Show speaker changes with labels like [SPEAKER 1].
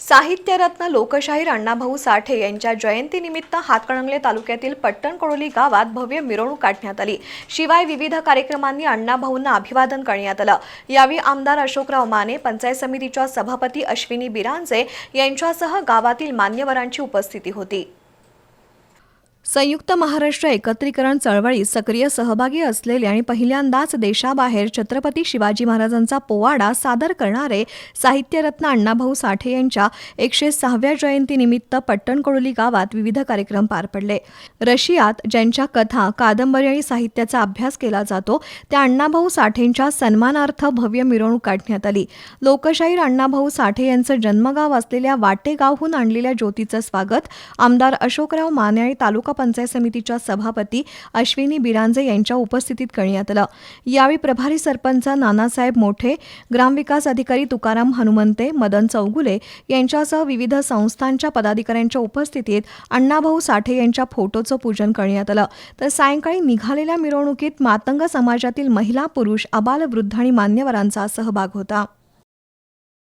[SPEAKER 1] साहित्यरत्न लोकशाहीर अण्णाभाऊ साठे यांच्या जयंतीनिमित्त हातकणंगले तालुक्यातील पट्टणकडोली गावात भव्य मिरवणूक काढण्यात आली। शिवाय विविध कार्यक्रमांनी अण्णाभाऊंना अभिवादन करण्यात आलं। यावेळी आमदार अशोकराव माने, पंचायत समितीच्या सभापती अश्विनी बिरांजे यांच्यासह गावातील मान्यवरांची उपस्थिती होती। संयुक्त महाराष्ट्र एकत्रीकरण चळवळीत सक्रिय सहभागी असलेले आणि पहिल्यांदाच देशाबाहेर छत्रपती शिवाजी महाराजांचा पोवाडा सादर करणारे साहित्यरत्न अण्णाभाऊ साठे यांच्या 106व्या जयंतीनिमित्त पट्टणकडोली गावात विविध कार्यक्रम पार पडले। रशियात ज्यांच्या कथा, कादंबरी आणि साहित्याचा अभ्यास केला जातो त्या अण्णाभाऊ साठेंच्या सन्मानार्थ भव्य मिरवणूक काढण्यात आली। लोकशाहीर अण्णाभाऊ साठे यांचं जन्मगाव असलेल्या वाटेगावहून आणलेल्या ज्योतीचं स्वागत आमदार अशोकराव माने आणि तालुका पंचायत समितीच्या सभापती अश्विनी बिरांजे यांच्या उपस्थितीत करण्यात आलं। यावेळी प्रभारी सरपंच नानासाहेब मोठे, ग्रामविकास अधिकारी तुकाराम हनुमंते, मदन चौगुले यांच्यासह विविध संस्थांच्या पदाधिकाऱ्यांच्या उपस्थितीत अण्णाभाऊ साठे यांच्या फोटोचं पूजन करण्यात आलं। तर सायंकाळी निघालेल्या मिरवणुकीत मातंग समाजातील महिला, पुरुष, आबालवृद्ध आणि मान्यवरांचा सहभाग होता।